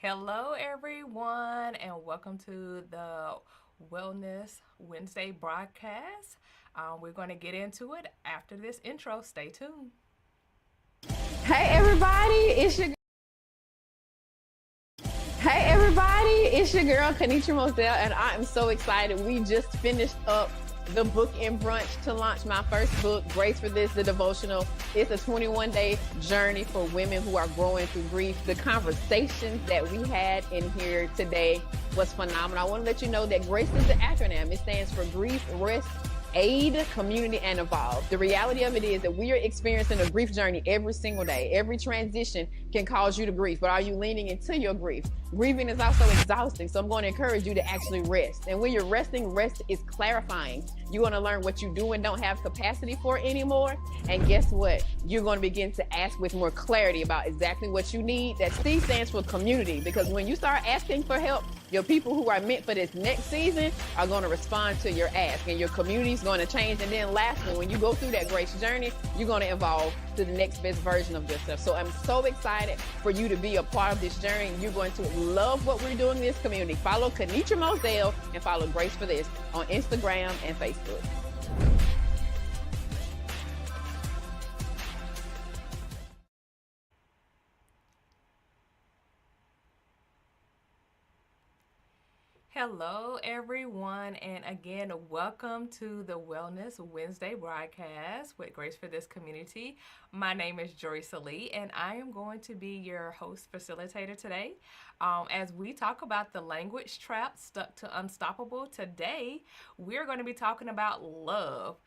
Hello, everyone, and welcome to the Wellness Wednesday broadcast. We're going to get into it after this intro. Stay tuned. Hey everybody, it's your girl Kanitra Moselle, and I am so excited. We just finished up the book and brunch to launch my first book, Grace for This, the devotional. It's a 21-day journey for women who are growing through grief. The conversations that we had in here today was phenomenal. I want to let you know that GRACE is the acronym. It stands for Grief, Rest, Aid, Community, and Evolve. The reality of it is that we are experiencing a grief journey every single day. Every transition can cause you to grief, but are you leaning into your grief? Grieving is also exhausting, so I'm going to encourage you to actually rest. And when you're resting, rest is clarifying. You're going to learn what you do and don't have capacity for anymore. And guess what? You're going to begin to ask with more clarity about exactly what you need. That C stands for community, because when you start asking for help, your people who are meant for this next season are going to respond to your ask, and your community is going to change. And then lastly, when you go through that grace journey, you're going to evolve to the next best version of yourself. So I'm so excited for you to be a part of this journey. You're going to love what we're doing in this community. Follow Kanitra Moselle and follow Grace for This on Instagram and Facebook. Hello, everyone, and again, welcome to the Wellness Wednesday broadcast with Grace for This community. My name is Jerecia Lee, and I am going to be your host facilitator today. As we talk about the language trap stuck to unstoppable, today we're going to be talking about love.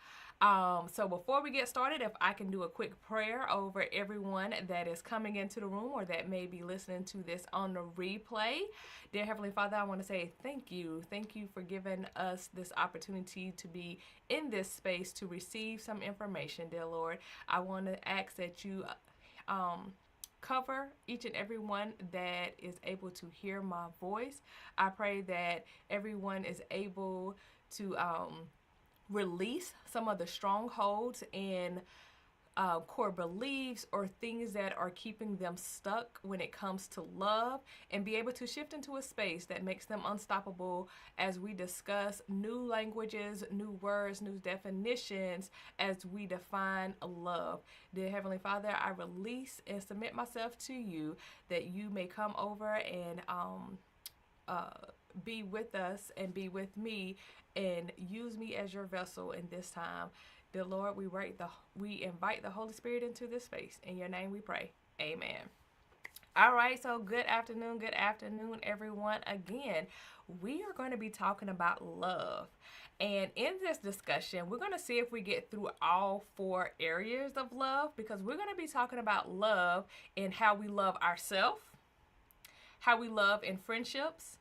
So before we get started, if I can do a quick prayer over everyone that is coming into the room or that may be listening to this on the replay. Dear Heavenly Father, I want to say thank you. Thank you for giving us this opportunity to be in this space to receive some information, dear Lord. I want to ask that you cover each and every one that is able to hear my voice. I pray that everyone is able to release some of the strongholds and core beliefs or things that are keeping them stuck when it comes to love, and be able to shift into a space that makes them unstoppable as we discuss new languages, new words, new definitions as we define love. Dear Heavenly Father, I release and submit myself to you that you may come over and be with us and be with me and use me as your vessel in this time. Dear Lord, we invite the Holy Spirit into this space. In your name we pray. Amen. All right, so good afternoon, everyone. Again, we are going to be talking about love. And in this discussion, we're going to see if we get through all four areas of love, because we're going to be talking about love and how we love ourselves, how we love in friendships,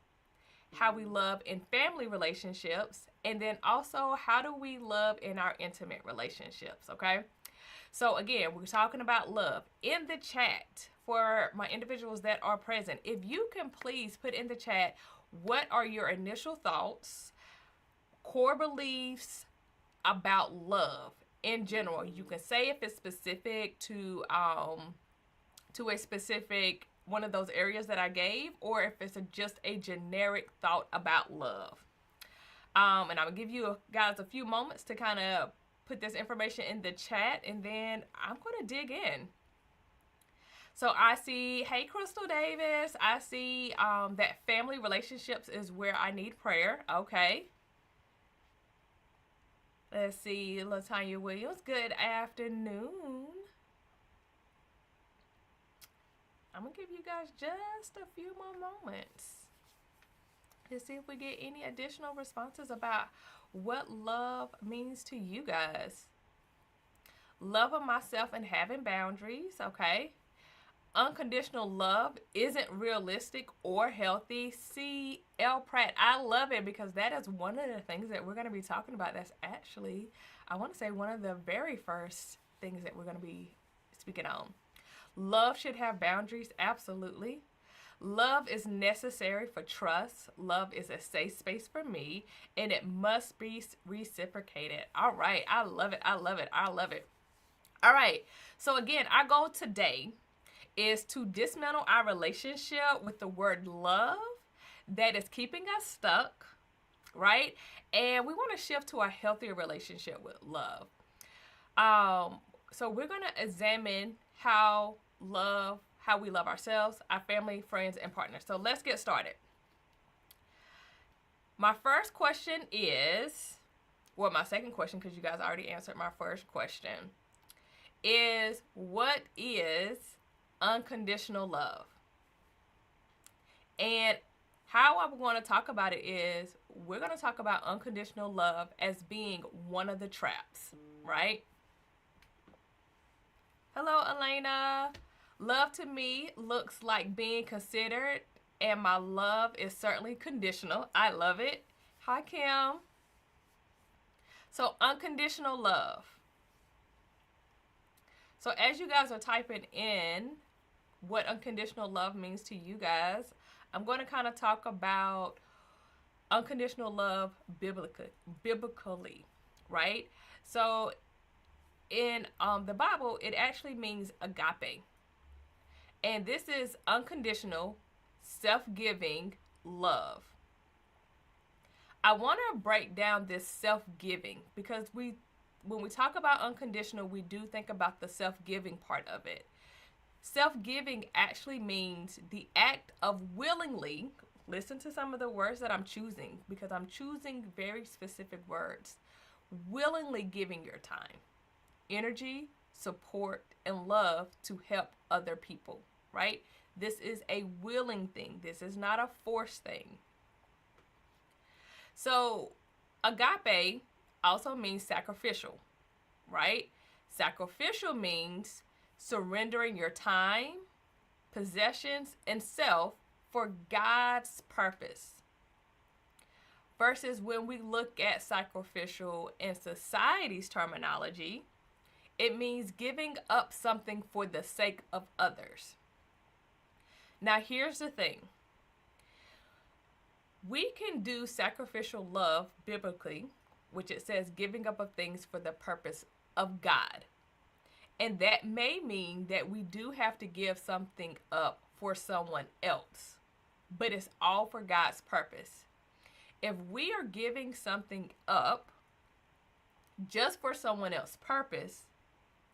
how we love in family relationships, and then also how do we love in our intimate relationships, okay? So again, we're talking about love. In the chat, for my individuals that are present, if you can please put in the chat, what are your initial thoughts, core beliefs about love in general? You can say if it's specific to a specific one of those areas that I gave, or if it's just a generic thought about love. And I'm gonna give you guys a few moments to kind of put this information in the chat, and then I'm gonna dig in. So I see, hey, Crystal Davis, I see that family relationships is where I need prayer. Okay. Let's see, Latanya Williams, good afternoon. I'm going to give you guys just a few more moments to see if we get any additional responses about what love means to you guys. Love of myself and having boundaries, okay? Unconditional love isn't realistic or healthy. C. L. Pratt, I love it, because that is one of the things that we're going to be talking about. That's actually, I want to say, one of the very first things that we're going to be speaking on. Love should have boundaries, absolutely. Love is necessary for trust. Love is a safe space for me, and it must be reciprocated. All right, I love it, I love it, I love it. All right, so again, our goal today is to dismantle our relationship with the word love that is keeping us stuck, right? And we want to shift to a healthier relationship with love. So we're going to examine how we love ourselves, our family, friends, and partners. So let's get started. My first question is, well, my second question, because you guys already answered my first question, is what is unconditional love? And how I'm going to talk about it is we're going to talk about unconditional love as being one of the traps, right? Hello, Elena. Love to me looks like being considered, and my love is certainly conditional. I love it. Hi, Kim. So, unconditional love. So, as you guys are typing in what unconditional love means to you guys, I'm going to kind of talk about unconditional love biblically, right? So, in the Bible, it actually means agape. And this is unconditional, self-giving love. I want to break down this self-giving because when we talk about unconditional, we do think about the self-giving part of it. Self-giving actually means the act of willingly, listen to some of the words that I'm choosing because I'm choosing very specific words, willingly giving your time, energy, support, and love to help other people, right? This is a willing thing. This is not a forced thing. So, agape also means sacrificial, right? Sacrificial means surrendering your time, possessions, and self for God's purpose. Versus when we look at sacrificial in society's terminology, it means giving up something for the sake of others. Now, here's the thing. We can do sacrificial love biblically, which it says giving up of things for the purpose of God. And that may mean that we do have to give something up for someone else, but it's all for God's purpose. If we are giving something up just for someone else's purpose,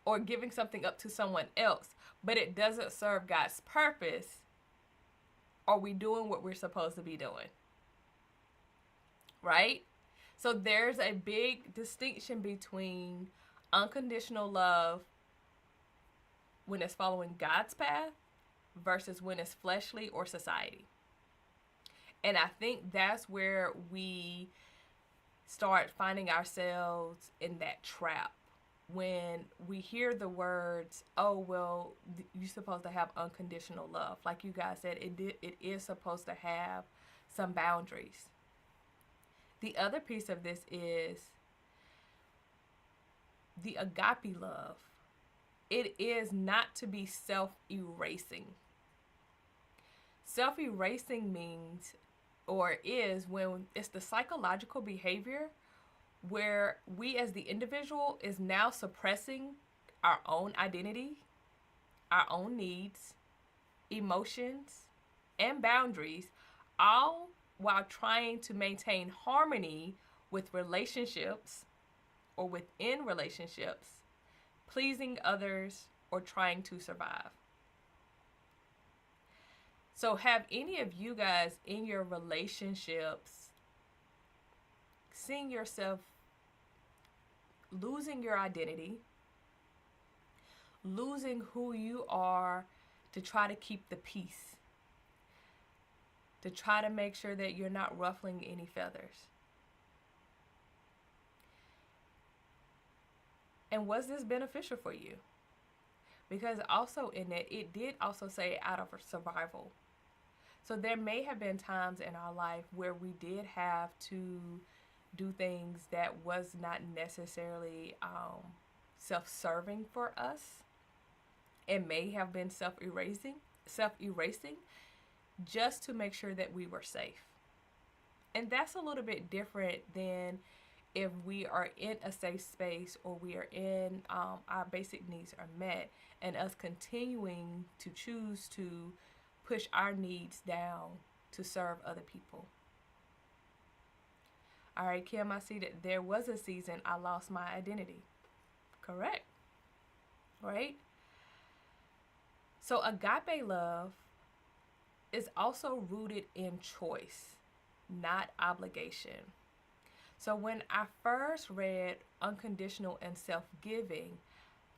or giving something up to someone else, but it doesn't serve God's purpose, are we doing what we're supposed to be doing? Right? So there's a big distinction between unconditional love when it's following God's path versus when it's fleshly or society. And I think that's where we start finding ourselves in that trap. When we hear the words, oh, well, you're supposed to have unconditional love. Like you guys said, it is supposed to have some boundaries. The other piece of this is the agape love. It is not to be self-erasing. Self-erasing means, or is, when it's the psychological behavior where we as the individual is now suppressing our own identity, our own needs, emotions, and boundaries, all while trying to maintain harmony with relationships or within relationships, pleasing others, or trying to survive. So have any of you guys in your relationships seen yourself losing your identity, losing who you are to try to keep the peace, to try to make sure that you're not ruffling any feathers? And was this beneficial for you? Because also in it did also say out of survival. So there may have been times in our life where we did have to do things that was not necessarily self-serving for us. It may have been self-erasing just to make sure that we were safe. And that's a little bit different than if we are in a safe space or we are in our basic needs are met, and us continuing to choose to push our needs down to serve other people. All right, Kim, I see that there was a season I lost my identity. Correct. Right? So agape love is also rooted in choice, not obligation. So when I first read unconditional and self-giving,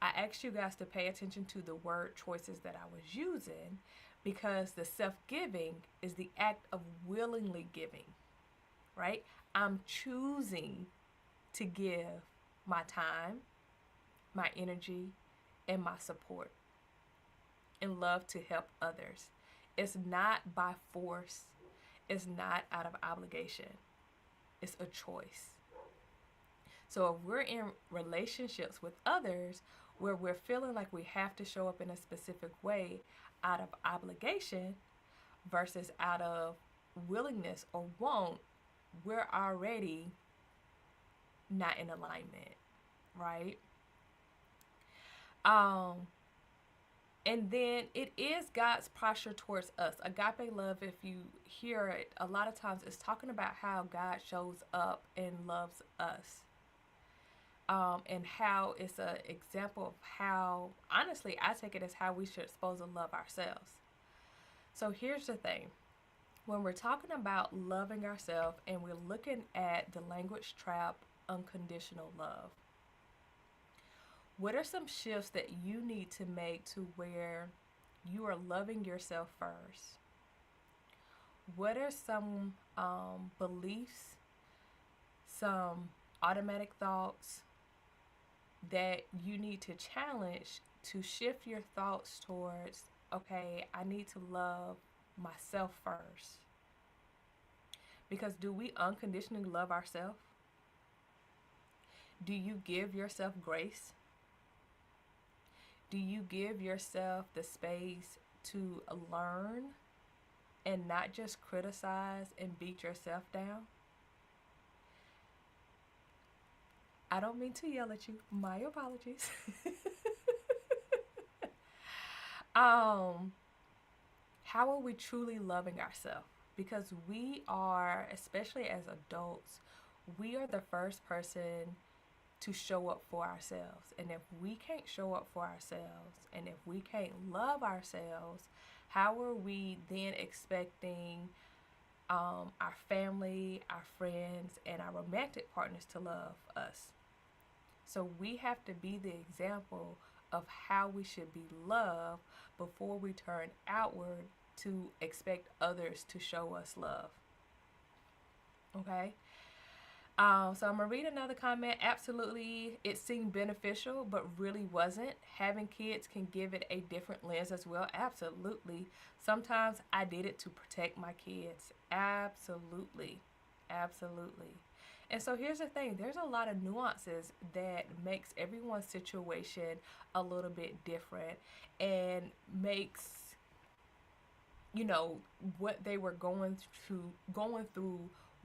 I asked you guys to pay attention to the word choices that I was using, because the self-giving is the act of willingly giving, right? I'm choosing to give my time, my energy, and my support and love to help others. It's not by force. It's not out of obligation. It's a choice. So if we're in relationships with others where we're feeling like we have to show up in a specific way out of obligation versus out of willingness or want, we're already not in alignment, right? And then it is God's posture towards us. Agape love, if you hear it, a lot of times it's talking about how God shows up and loves us. And how it's an example of how, honestly, I take it as how we should supposed to love ourselves. So here's the thing. When we're talking about loving ourselves and we're looking at the language trap, unconditional love, what are some shifts that you need to make to where you are loving yourself first? What are some beliefs, some automatic thoughts that you need to challenge to shift your thoughts towards, okay, I need to love myself first? Because do we unconditionally love ourselves? Do you give yourself grace? Do you give yourself the space to learn and not just criticize and beat yourself down? I don't mean to yell at you. My apologies. How are we truly loving ourselves? Because we are, especially as adults, we are the first person to show up for ourselves. And if we can't show up for ourselves, and if we can't love ourselves, how are we then expecting our family, our friends, and our romantic partners to love us? So we have to be the example of how we should be loved before we turn outward to expect others to show us love. Okay? So I'm going to read another comment. Absolutely, it seemed beneficial, but really wasn't. Having kids can give it a different lens as well. Absolutely. Sometimes I did it to protect my kids. Absolutely. Absolutely. And so here's the thing. There's a lot of nuances that makes everyone's situation a little bit different and makes, you know, what they were going through,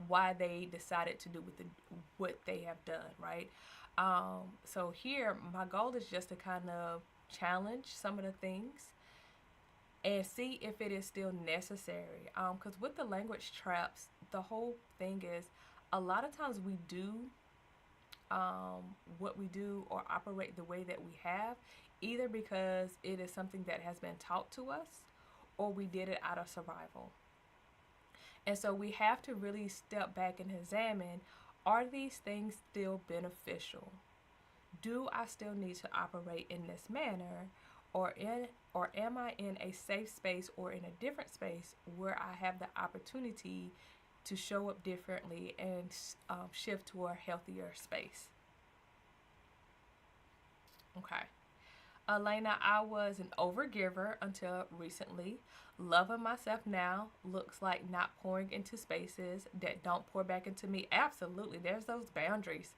why they decided to do what they have done, right? So here, my goal is just to kind of challenge some of the things and see if it is still necessary. Because with the language traps, the whole thing is a lot of times we do what we do or operate the way that we have, either because it is something that has been taught to us or we did it out of survival. And so we have to really step back and examine, are these things still beneficial? Do I still need to operate in this manner? Or am I in a safe space or in a different space where I have the opportunity to show up differently and shift to a healthier space? Okay. Elena, I was an overgiver until recently. Loving myself now looks like not pouring into spaces that don't pour back into me. Absolutely. There's those boundaries.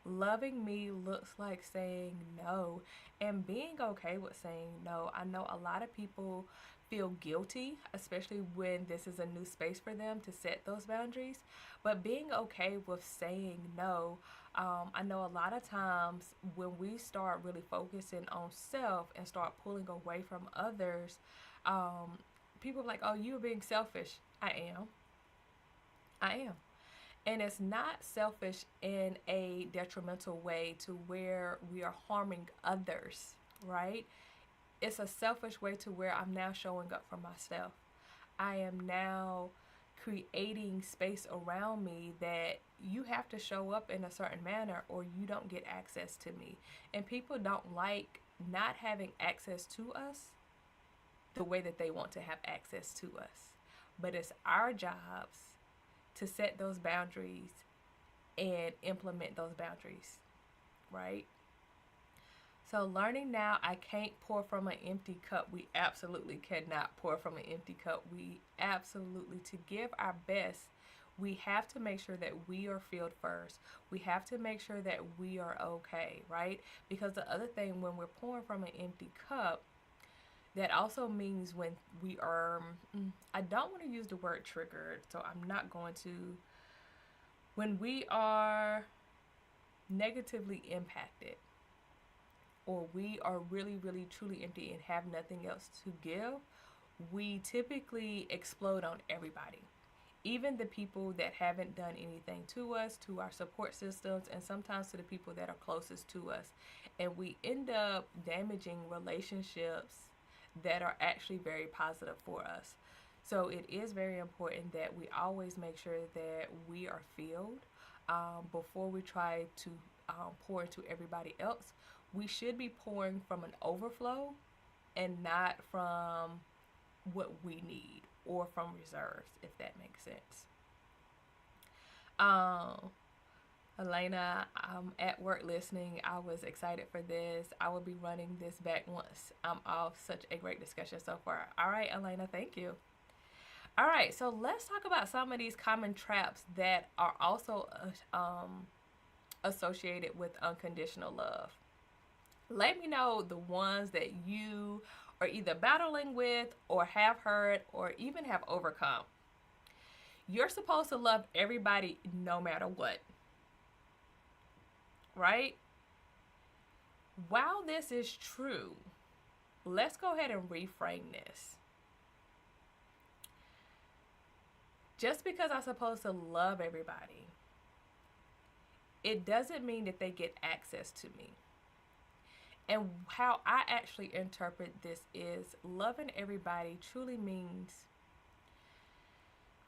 Loving me looks like saying no and being okay with saying no. I know a lot of people feel guilty, especially when this is a new space for them to set those boundaries. But being okay with saying no, I know a lot of times when we start really focusing on self and start pulling away from others, um, people are like, oh, you're being selfish. I am. I am. And it's not selfish in a detrimental way to where we are harming others, right? It's a selfish way to where I'm now showing up for myself. I am now creating space around me that you have to show up in a certain manner or you don't get access to me. And people don't like not having access to us the way that they want to have access to us. But it's our jobs to set those boundaries and implement those boundaries, right? So learning now, I can't pour from an empty cup. We absolutely cannot pour from an empty cup. We absolutely, to give our best, we have to make sure that we are filled first. We have to make sure that we are okay, right? Because the other thing, when we're pouring from an empty cup, that also means when we are, I don't want to use the word triggered, so I'm not going to, when we are negatively impacted, or we are really, really, truly empty and have nothing else to give, we typically explode on everybody. Even the people that haven't done anything to us, to our support systems, and sometimes to the people that are closest to us. And we end up damaging relationships that are actually very positive for us. So it is very important that we always make sure that we are filled before we try to pour into everybody else. We should be pouring from an overflow and not from what we need or from reserves, if that makes sense. Elena, I'm at work listening. I was excited for this. I will be running this back once I'm off. Such a great discussion so far. All right, Elena, thank you. All right, so let's talk about some of these common traps that are also associated with unconditional love. Let me know the ones that you are either battling with or have heard or even have overcome. You're supposed to love everybody no matter what, right? While this is true, let's go ahead and reframe this. Just because I'm supposed to love everybody, it doesn't mean that they get access to me. And how I actually interpret this is loving everybody truly means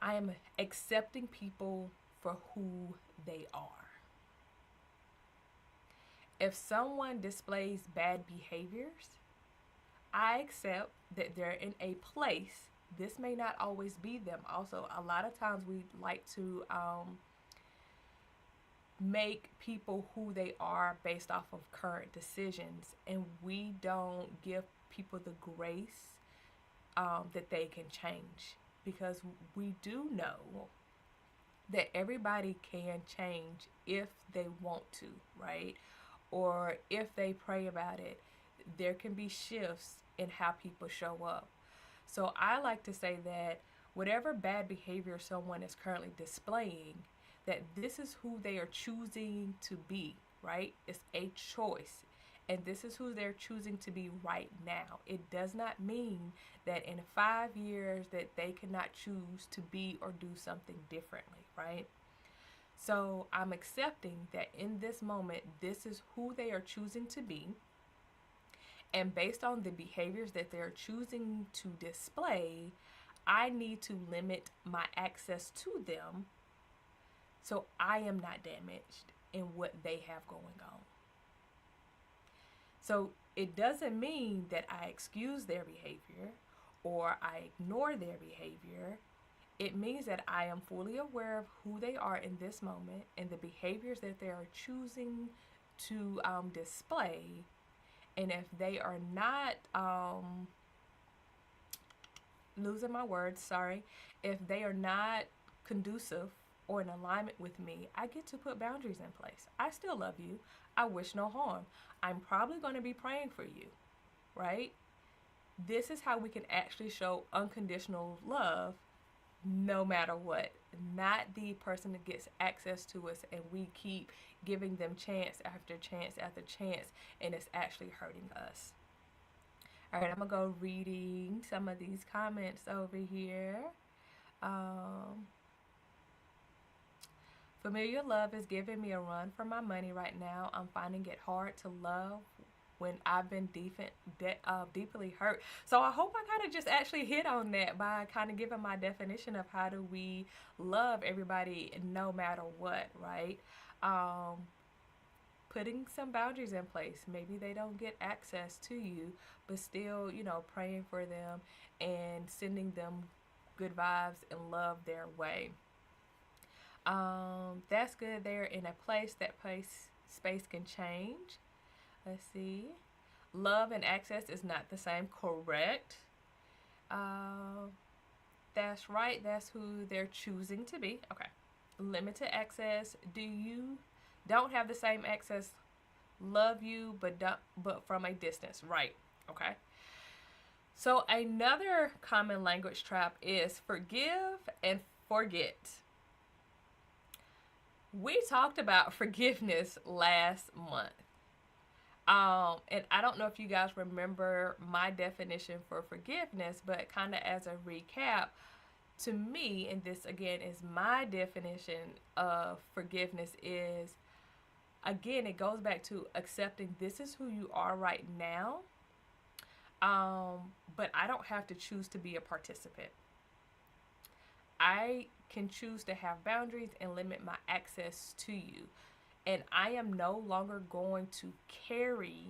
I am accepting people for who they are. If someone displays bad behaviors, I accept that they're in a place. This may not always be them. Also, a lot of times we like to make people who they are based off of current decisions, and we don't give people the grace that they can change, because we do know that everybody can change if they want to, right? Or if they pray about it, there can be shifts in how people show up. So I like to say that whatever bad behavior someone is currently displaying, that this is who they are choosing to be, right? It's a choice. And this is who they're choosing to be right now. It does not mean that in 5 years that they cannot choose to be or do something differently, right? So I'm accepting that in this moment, this is who they are choosing to be. And based on the behaviors that they're choosing to display, I need to limit my access to them so I am not damaged in what they have going on. So it doesn't mean that I excuse their behavior or I ignore their behavior. It means that I am fully aware of who they are in this moment and the behaviors that they are choosing to display. And if they are not, losing my words, sorry, if they are not conducive or in alignment with me, I get to put boundaries in place. I still love you. I wish no harm. I'm probably going to be praying for you, right? This is how we can actually show unconditional love no matter what. Not the person that gets access to us and we keep giving them chance after chance after chance, and it's actually hurting us. All right, I'm going to go reading some of these comments over here. Familiar love is giving me a run for my money right now. I'm finding it hard to love when I've been deeply hurt. So I hope I kind of just actually hit on that by kind of giving my definition of how do we love everybody no matter what, right? Putting some boundaries in place. Maybe they don't get access to you, but still, praying for them and sending them good vibes and love their way. That's good. They're in a place. That space can change. Let's see. Love and access is not the same. Correct. That's right. That's who they're choosing to be. Okay. Limited access. Don't have the same access. Love you, but from a distance. Right. Okay. So another common language trap is forgive and forget. We talked about forgiveness last month. And I don't know if you guys remember my definition for forgiveness, but kind of as a recap, to me, and this again is my definition of forgiveness, is, again, it goes back to accepting this is who you are right now, but I don't have to choose to be a participant. I can choose to have boundaries and limit my access to you. And I am no longer going to carry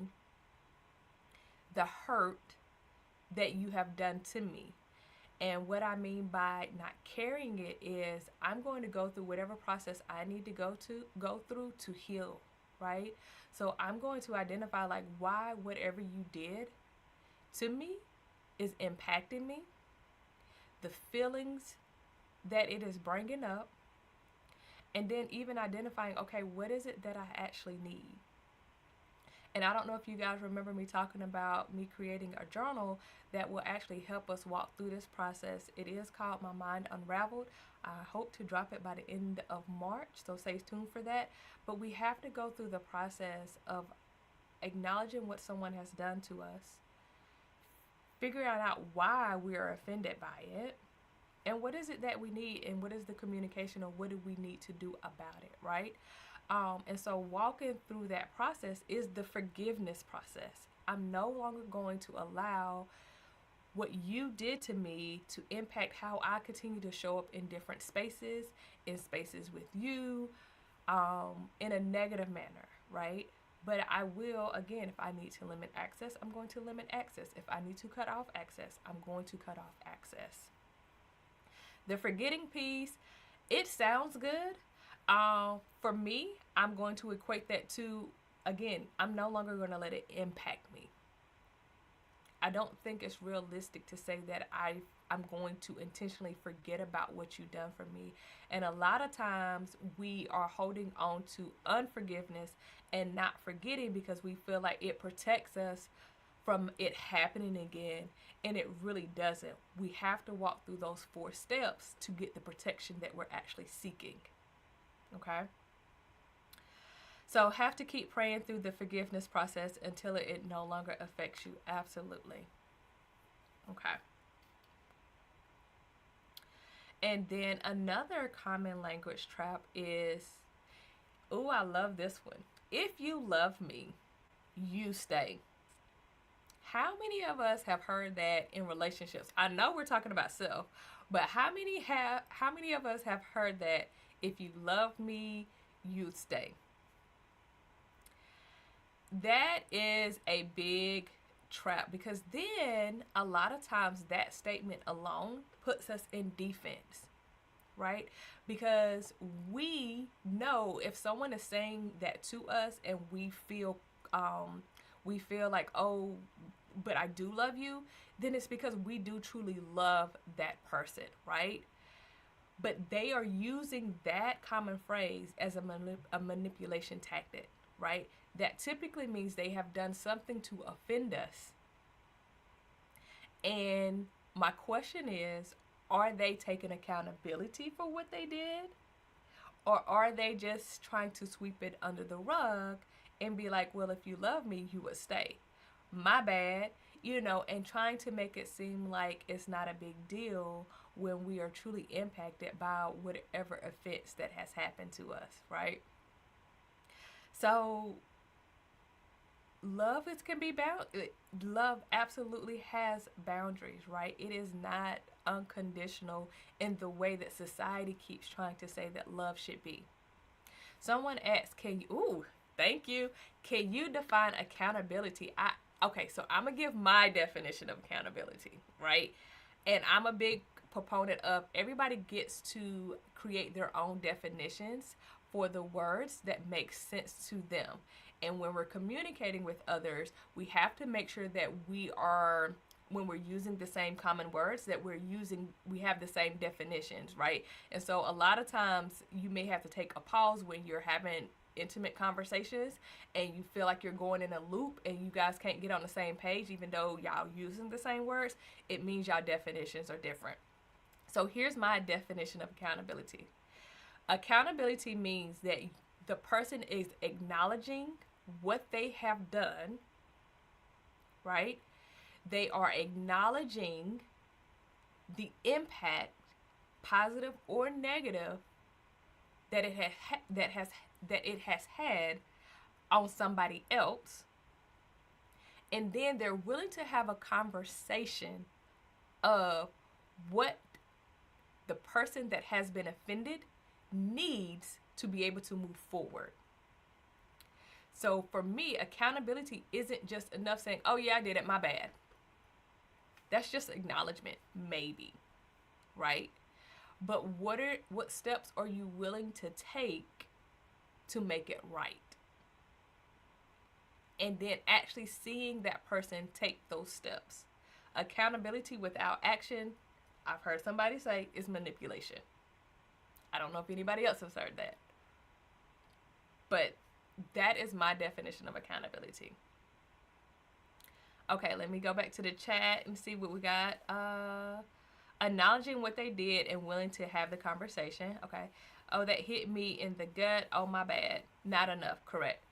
the hurt that you have done to me. And what I mean by not carrying it is I'm going to go through whatever process I need to go through to heal, right? So I'm going to identify like why whatever you did to me is impacting me, the feelings that it is bringing up, and then even identifying, okay, what is it that I actually need? And I don't know if you guys remember me talking about me creating a journal that will actually help us walk through this process. It is called My Mind Unraveled. I hope to drop it by the end of March, so stay tuned for that. But we have to go through the process of acknowledging what someone has done to us, figuring out why we are offended by it, and what is it that we need, and what is the communication, or what do we need to do about it, right? And so walking through that process is the forgiveness process. I'm no longer going to allow what you did to me to impact how I continue to show up in different spaces, in spaces with you, in a negative manner, right? But I will, again, if I need to limit access, I'm going to limit access. If I need to cut off access, I'm going to cut off access. The forgetting piece, it sounds good. For me, I'm going to equate that to, again, I'm no longer going to let it impact me. I don't think it's realistic to say that I'm going to intentionally forget about what you've done for me. And a lot of times we are holding on to unforgiveness and not forgetting because we feel like it protects us from it happening again, and it really doesn't. We have to walk through those 4 steps to get the protection that we're actually seeking. Okay? So have to keep praying through the forgiveness process until it no longer affects you. Absolutely. Okay. And then another common language trap is, oh, I love this one. If you love me, you stay. How many of us have heard that in relationships? I know we're talking about self, but how many of us have heard that if you love me, you stay? That is a big trap, because then a lot of times that statement alone puts us in defense, right? Because we know if someone is saying that to us and we feel like, oh, but I do love you, then it's because we do truly love that person, right? But they are using that common phrase as a manipulation tactic, right? That typically means they have done something to offend us. And my question is, are they taking accountability for what they did? Or are they just trying to sweep it under the rug and be like, well, if you love me, you would stay. My bad, and trying to make it seem like it's not a big deal when we are truly impacted by whatever offense that has happened to us, right? So love absolutely has boundaries, right? It is not unconditional in the way that society keeps trying to say that love should be. Someone asked, thank you. Can you define accountability? Okay, so I'm gonna give my definition of accountability, right? And I'm a big proponent of everybody gets to create their own definitions for the words that make sense to them. And when we're communicating with others, we have to make sure that when we're using the same common words, that we have the same definitions, right? And so a lot of times you may have to take a pause when you're having intimate conversations and you feel like you're going in a loop and you guys can't get on the same page even though y'all using the same words. It means y'all definitions are different. So here's my definition of accountability. Accountability means that the person is acknowledging what they have done, right? They are acknowledging the impact, positive or negative, that it has had on somebody else, and then they're willing to have a conversation of what the person that has been offended needs to be able to move forward. So for me, accountability isn't just enough saying, oh yeah, I did it, my bad. That's just acknowledgement, maybe, right? But what steps are you willing to take to make it right? And then actually seeing that person take those steps. Accountability without action, I've heard somebody say, is manipulation. I don't know if anybody else has heard that. But that is my definition of accountability. Okay, let me go back to the chat and see what we got. Acknowledging what they did and willing to have the conversation. Okay. Oh, that hit me in the gut. Oh, my bad. Not enough. Correct.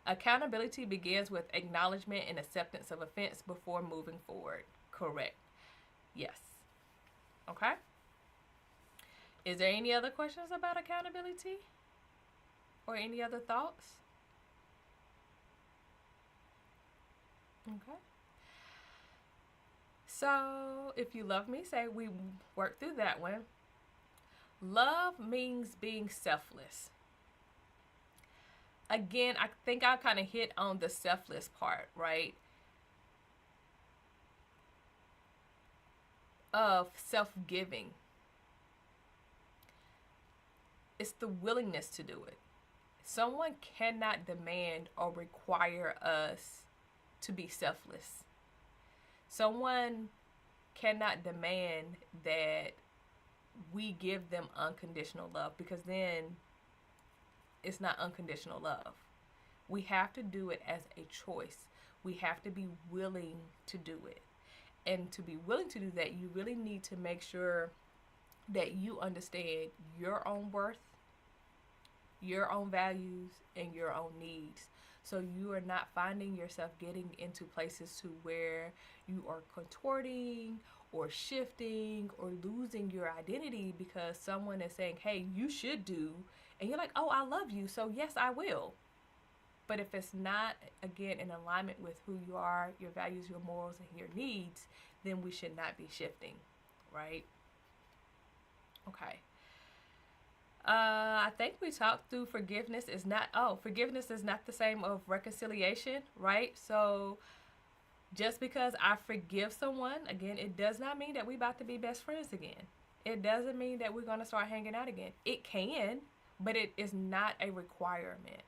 Accountability begins with acknowledgement and acceptance of offense before moving forward. Correct. Yes. Okay. Is there any other questions about accountability? Or any other thoughts? Okay. So, if you love me, say we work through that one. Love means being selfless. Again, I think I kind of hit on the selfless part, right? Of self-giving. It's the willingness to do it. Someone cannot demand or require us to be selfless. Someone cannot demand that we give them unconditional love, because then it's not unconditional love. We have to do it as a choice. We have to be willing to do it. And to be willing to do that, you really need to make sure that you understand your own worth, your own values, and your own needs. So you are not finding yourself getting into places to where you are contorting or shifting or losing your identity because someone is saying, hey, you should do. And you're like, oh, I love you, so yes, I will. But if it's not, again, in alignment with who you are, your values, your morals, and your needs, then we should not be shifting, right? Okay. I think we talked through forgiveness is not the same of reconciliation, right? So just because I forgive someone, again, it does not mean that we about to be best friends again. It doesn't mean that we're going to start hanging out again. It can, but it is not a requirement.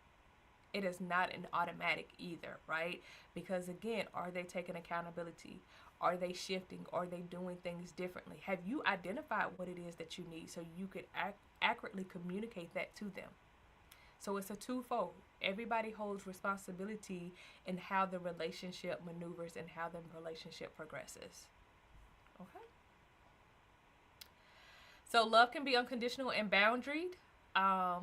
It is not an automatic either, right? Because again, are they taking accountability? Are they shifting? Are they doing things differently? Have you identified what it is that you need so you could accurately communicate that to them? So it's a twofold. Everybody holds responsibility in how the relationship maneuvers and how the relationship progresses. Okay. So love can be unconditional and boundaried. I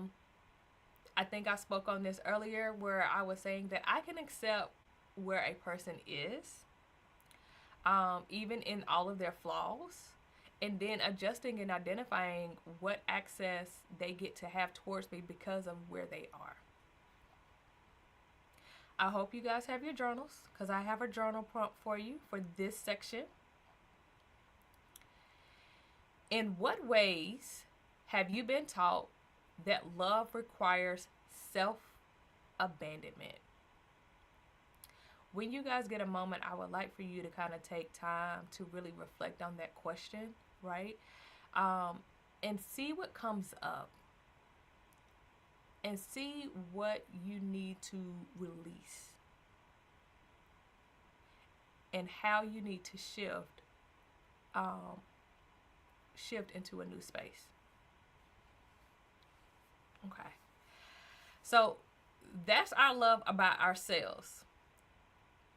think I spoke on this earlier where I was saying that I can accept where a person is, even in all of their flaws, and then adjusting and identifying what access they get to have towards me because of where they are. I hope you guys have your journals because I have a journal prompt for you for this section. In what ways have you been taught that love requires self-abandonment? When you guys get a moment, I would like for you to kind of take time to really reflect on that question, right? And see what comes up. And see what you need to release. And how you need to shift into a new space. Okay. So that's our love about ourselves.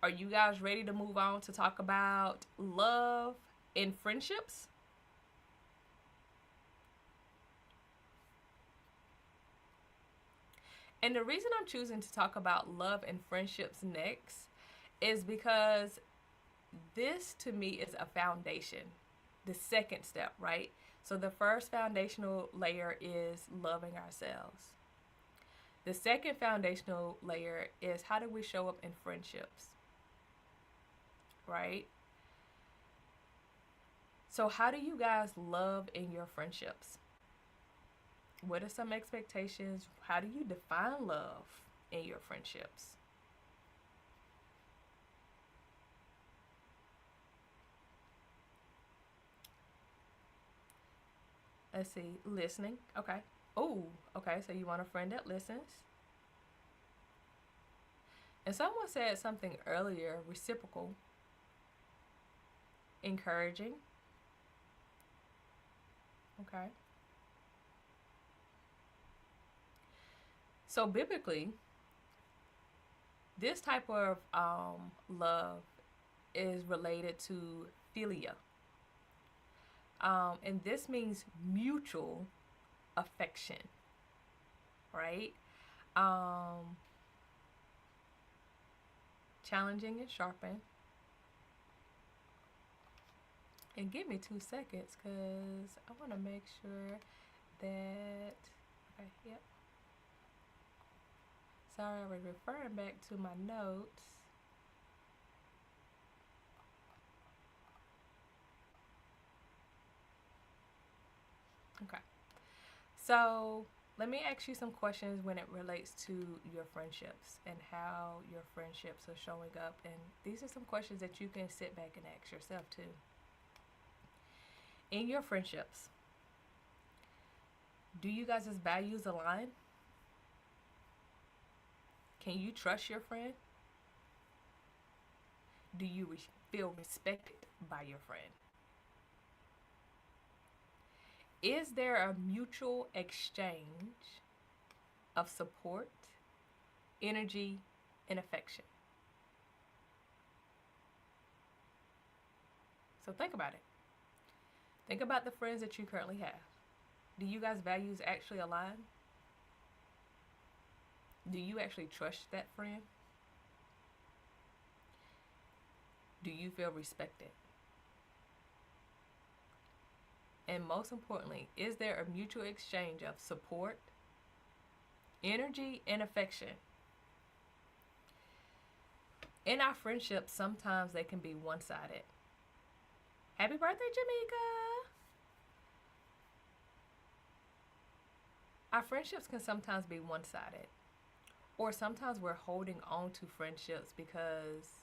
Are you guys ready to move on to talk about love in friendships? And the reason I'm choosing to talk about love and friendships next is because this to me is a foundation, the second step, right? So the first foundational layer is loving ourselves. The second foundational layer is how do we show up in friendships, right? So how do you guys love in your friendships? What are some expectations? How do you define love in your friendships? Let's see, listening. Okay. Oh, okay. So you want a friend that listens. And someone said something earlier, reciprocal, encouraging. Okay. So biblically, this type of love is related to philia. And this means mutual affection, right? Challenging and sharpen. And give me 2 seconds because I want to make sure that, okay, yep. Sorry, I was referring back to my notes. Okay. So let me ask you some questions when it relates to your friendships and how your friendships are showing up. And these are some questions that you can sit back and ask yourself too. In your friendships, do you guys' values align? Can you trust your friend? Do you feel respected by your friend? Is there a mutual exchange of support, energy, and affection? So think about it. Think about the friends that you currently have. Do you guys' values actually align? Do you actually trust that friend? Do you feel respected? And most importantly, is there a mutual exchange of support, energy, and affection? In our friendships, sometimes they can be one-sided. Happy birthday, Jamaica! Our friendships can sometimes be one-sided. Or sometimes we're holding on to friendships because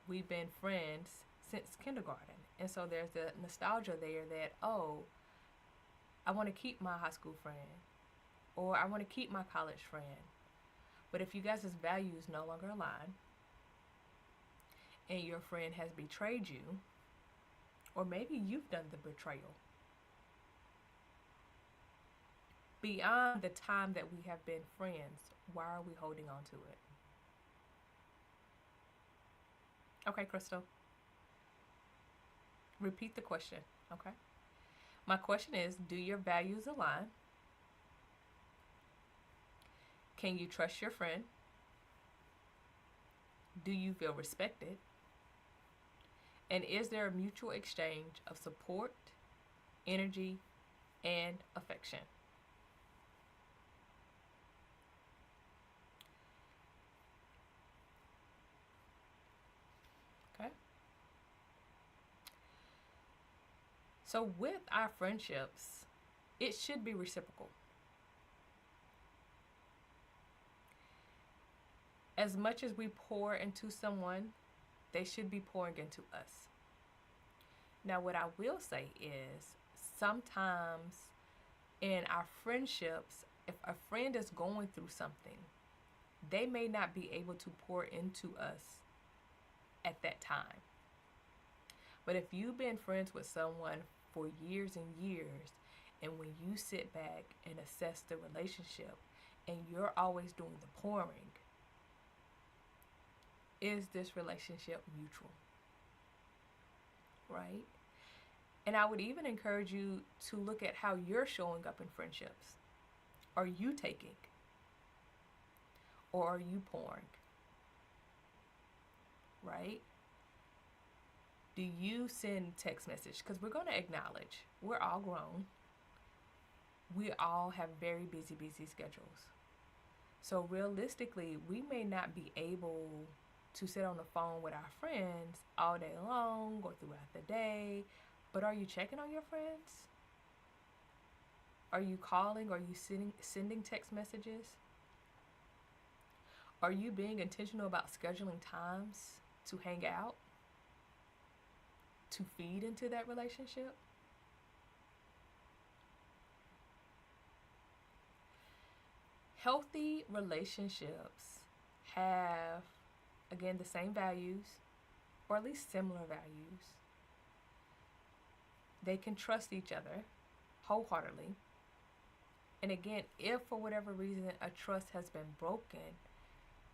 we've been friends since kindergarten. And so there's the nostalgia there that, oh, I want to keep my high school friend. Or I want to keep my college friend. But if you guys' values no longer align and your friend has betrayed you, Or maybe you've done the betrayal. Beyond the time that we have been friends, why are we holding on to it? Okay, Crystal, repeat the question. Okay. My question is, do your values align? Can you trust your friend? Do you feel respected? And is there a mutual exchange of support, energy, and affection? Okay. So, with our friendships, it should be reciprocal. As much as we pour into someone, they should be pouring into us. Now, what I will say is sometimes in our friendships, if a friend is going through something, they may not be able to pour into us at that time. But if you've been friends with someone for years and years, and when you sit back and assess the relationship and you're always doing the pouring, is this relationship mutual? Right? And I would even encourage you to look at how you're showing up in friendships. Are you taking? Or are you pouring? Right? Do you send text message? Because we're going to acknowledge we're all grown. We all have very busy schedules. So realistically, we may not be able to sit on the phone with our friends all day long or throughout the day. But are you checking on your friends? Are you calling? Are you sending text messages? Are you being intentional about scheduling times to hang out? To feed into that relationship? Healthy relationships have, again, the same values, or at least similar values. They can trust each other wholeheartedly. And again, if for whatever reason a trust has been broken,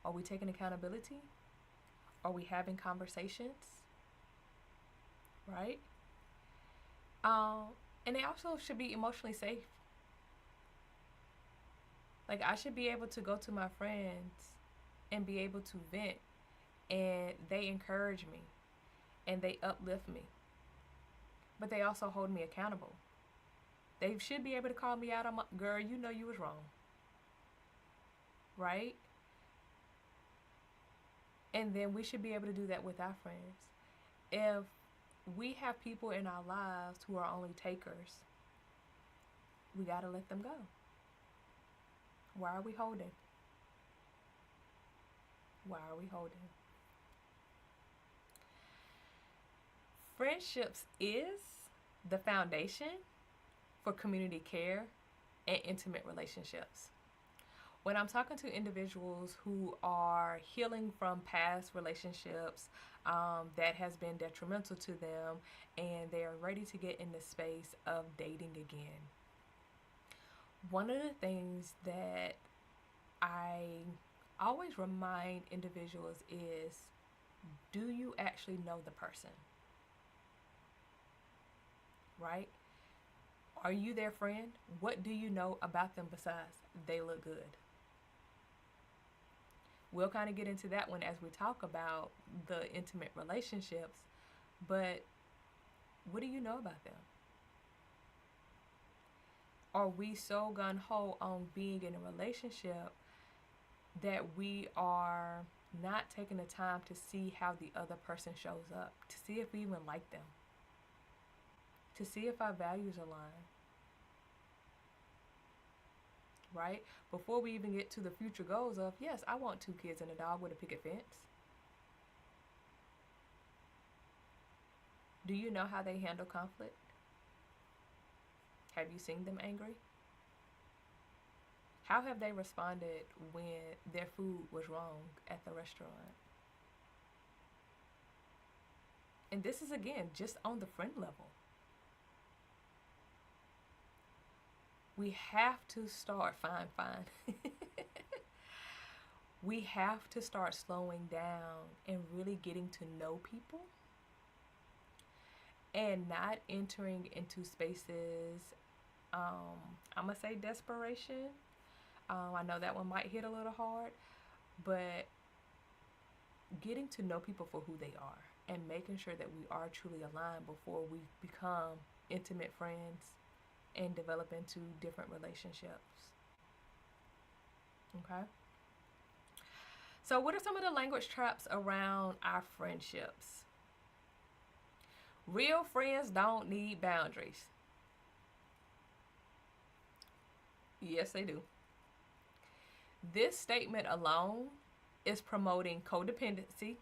are we taking accountability? Are we having conversations? Right? And they also should be emotionally safe. Like, I should be able to go to my friends and be able to vent, and they encourage me and they uplift me, but they also hold me accountable. They should be able to call me out on my, girl, you know you was wrong. Right? And then we should be able to do that with our friends. If we have people in our lives who are only takers, we got to let them go. Why are we holding? Why are we holding? Friendships is the foundation for community care and intimate relationships. When I'm talking to individuals who are healing from past relationships that has been detrimental to them, and they are ready to get in the space of dating again, one of the things that I always remind individuals is, do you actually know the person? Right? Are you their friend? What do you know about them besides they look good? We'll kind of get into that one as we talk about the intimate relationships, but what do you know about them? Are we so gung-ho on being in a relationship that we are not taking the time to see how the other person shows up, to see if we even like them, to see if our values align? Right? Before we even get to the future goals of, yes, I want 2 kids and a dog with a picket fence. Do you know how they handle conflict? Have you seen them angry? How have they responded when their food was wrong at the restaurant? And this is, again, just on the friend level. We have to start, fine. We have to start slowing down and really getting to know people and not entering into spaces, I'm going to say desperation. I know that one might hit a little hard, but getting to know people for who they are and making sure that we are truly aligned before we become intimate friends and develop into different relationships. Okay? So, what are some of the language traps around our friendships? Real friends don't need boundaries. Yes, they do. This statement alone is promoting codependency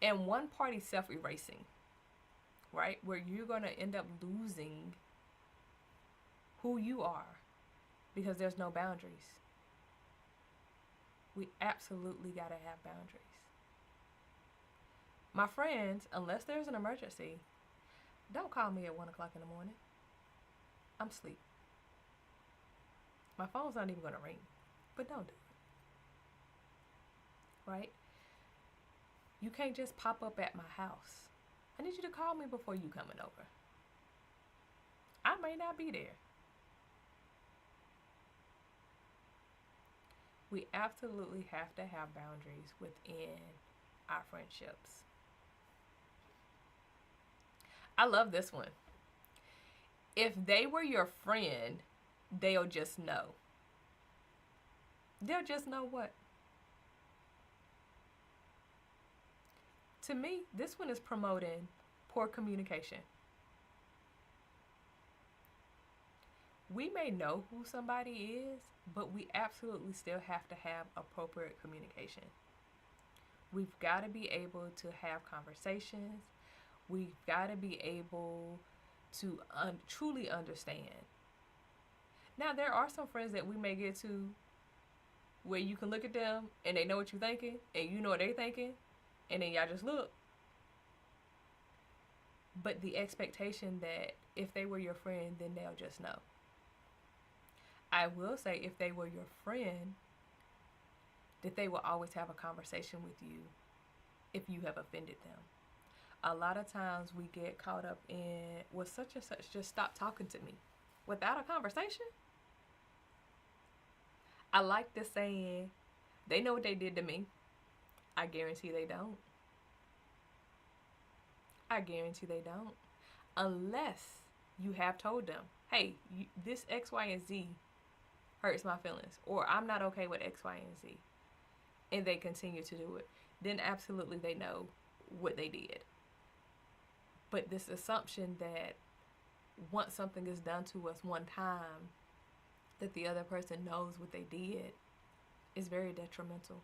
and one party self erasing, right? Where you're going to end up losing who you are because there's no boundaries. We absolutely got to have boundaries. My friends, unless there's an emergency, don't call me at 1 o'clock in the morning. I'm asleep. My phone's not even going to ring, but don't do it. Right? You can't just pop up at my house. I need you to call me before you coming over. I may not be there. We absolutely have to have boundaries within our friendships. I love this one. If they were your friend, they'll just know. They'll just know what? To me, this one is promoting poor communication. We may know who somebody is, but we absolutely still have to have appropriate communication. We've got to be able to have conversations. We've got to be able to truly understand. Now, there are some friends that we may get to where you can look at them and they know what you're thinking and you know what they're thinking, and then y'all just look. But the expectation that if they were your friend, then they'll just know. I will say, if they were your friend, that they will always have a conversation with you if you have offended them. A lot of times we get caught up in, well, such and such just stopped talking to me without a conversation. I like the saying, they know what they did to me. I guarantee they don't. I guarantee they don't. Unless you have told them, hey, this X, Y, and Z hurts my feelings, or I'm not okay with X, Y, and Z, and they continue to do it, then absolutely they know what they did. But this assumption that once something is done to us one time, that the other person knows what they did is very detrimental.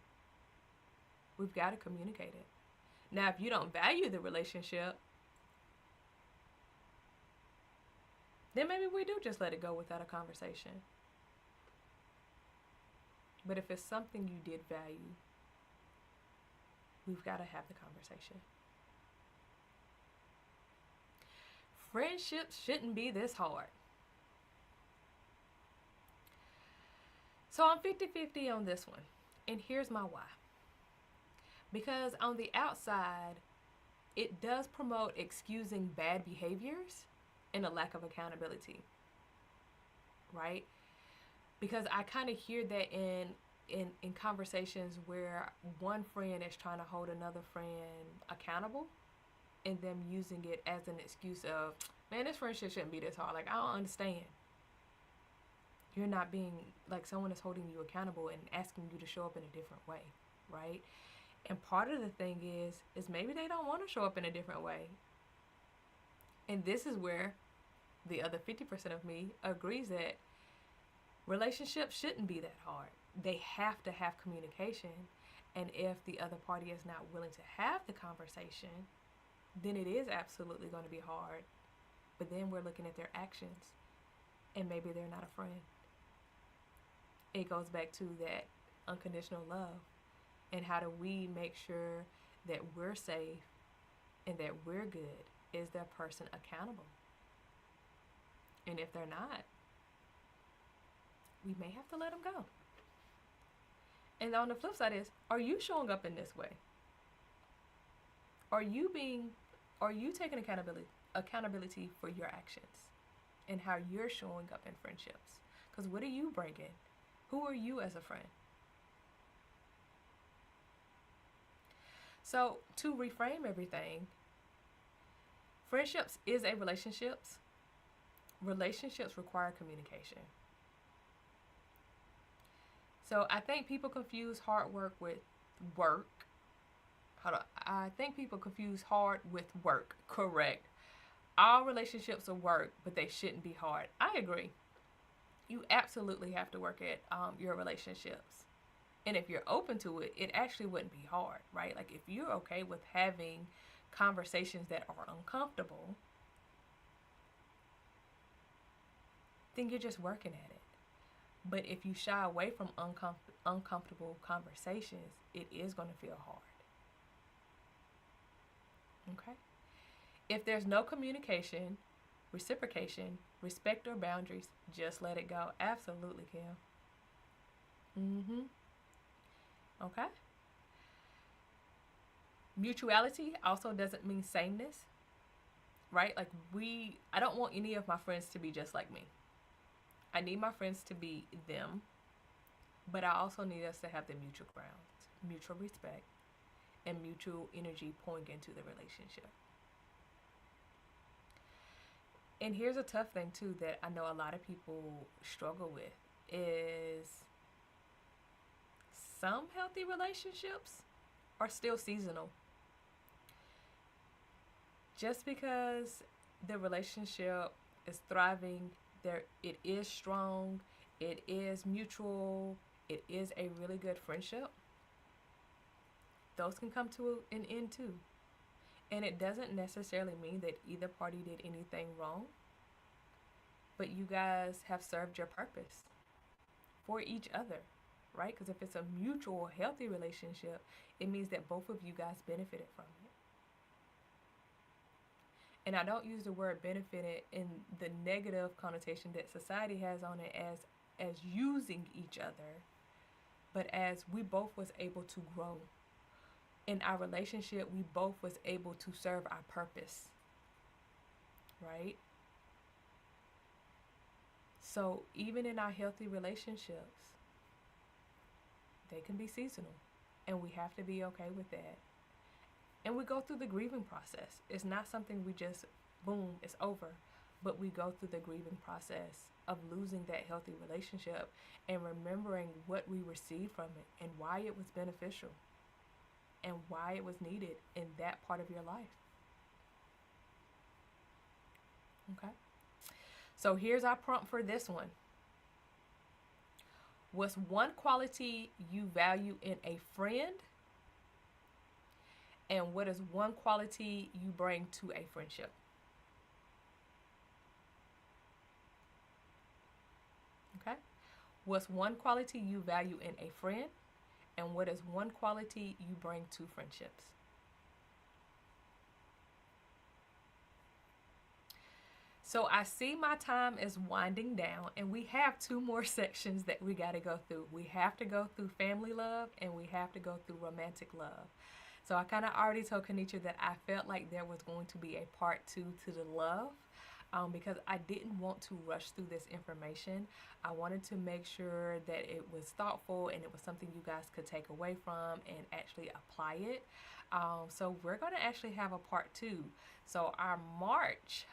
We've got to communicate it. Now, if you don't value the relationship, then maybe we do just let it go without a conversation. But if it's something you did value, we've got to have the conversation. Friendships shouldn't be this hard. So I'm 50-50 on this one. And here's my why. Because on the outside, it does promote excusing bad behaviors and a lack of accountability. Right? Because I kind of hear that in conversations where one friend is trying to hold another friend accountable, and them using it as an excuse of, man, this friendship shouldn't be this hard. Like, I don't understand. You're not being, like, someone is holding you accountable and asking you to show up in a different way, right? And part of the thing is maybe they don't want to show up in a different way. And this is where the other 50% of me agrees that relationships shouldn't be that hard. They have to have communication. And if the other party is not willing to have the conversation, then it is absolutely going to be hard. But then we're looking at their actions, and maybe they're not a friend. It goes back to that unconditional love, and how do we make sure that we're safe and that we're good, is that person accountable? And if they're not, we may have to let them go. And on the flip side is, are you showing up in this way? Are you taking accountability for your actions and how you're showing up in friendships? Because what are you bringing? Who are you as a friend? So to reframe everything, friendships is a relationships. Relationships require communication. So I think people confuse hard work with work. I think people confuse hard with work. Correct. All relationships are work, but they shouldn't be hard. I agree. You absolutely have to work at your relationships. And if you're open to it, it actually wouldn't be hard, right? Like if you're okay with having conversations that are uncomfortable, then you're just working at it. But if you shy away from uncomfortable conversations, it is going to feel hard. Okay? If there's no communication, reciprocation, respect, or boundaries, just let it go. Absolutely, Kim. Okay? Mutuality also doesn't mean sameness, right? Like I don't want any of my friends to be just like me. I need my friends to be them, but I also need us to have the mutual grounds, mutual respect, and mutual energy pouring into the relationship. And here's a tough thing too that I know a lot of people struggle with is some healthy relationships are still seasonal. Just because the relationship is thriving, it is strong, it is mutual, it is a really good friendship, those can come to an end too. And it doesn't necessarily mean that either party did anything wrong, but you guys have served your purpose for each other, right? Because if it's a mutual, healthy relationship, it means that both of you guys benefited from it. And I don't use the word benefited in the negative connotation that society has on it as using each other, but as we both was able to grow. In our relationship, we both was able to serve our purpose, right? So even in our healthy relationships, they can be seasonal, and we have to be okay with that. And we go through the grieving process. It's not something we just, boom, it's over. But we go through the grieving process of losing that healthy relationship and remembering what we received from it and why it was beneficial and why it was needed in that part of your life. Okay? So here's our prompt for this one. What's one quality you value in a friend? And what is one quality you bring to a friendship? Okay? What's one quality you value in a friend? And what is one quality you bring to friendships? So I see my time is winding down, and we have 2 more sections that we got to go through. We have to go through family love, and we have to go through romantic love. So I kind of already told Kanisha that I felt like there was going to be a part 2 to the love, because I didn't want to rush through this information. I wanted to make sure that it was thoughtful and it was something you guys could take away from and actually apply it. So we're going to actually have a part 2. So our March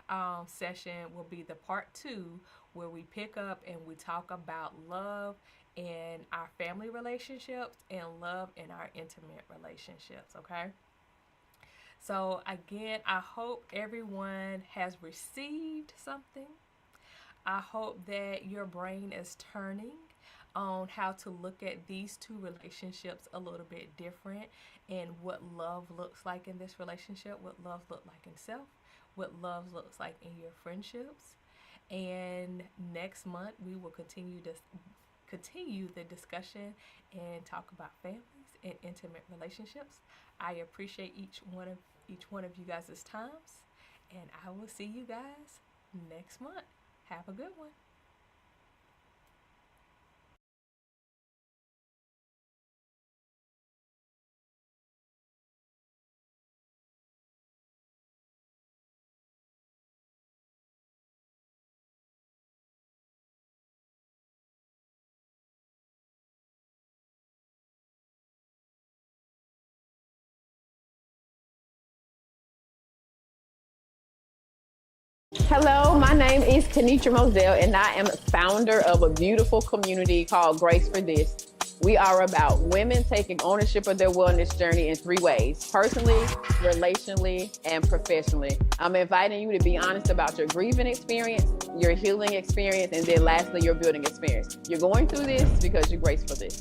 session will be the part 2, where we pick up and we talk about love in our family relationships and love in our intimate relationships, okay? So again, I hope everyone has received something. I hope that your brain is turning on how to look at these 2 relationships a little bit different, and what love looks like in this relationship, what love looks like in self, what love looks like in your friendships. And next month we will continue the discussion and talk about families and intimate relationships. I appreciate each one of each one of you guys' times. And I will see you guys next month. Have a good one. Hello, my name is Kenitra Moselle, and I am founder of a beautiful community called Grace for This. We are about women taking ownership of their wellness journey in 3 ways: personally, relationally, and professionally. I'm inviting you to be honest about your grieving experience, your healing experience, and then lastly, your building experience. You're going through this because you grace for this.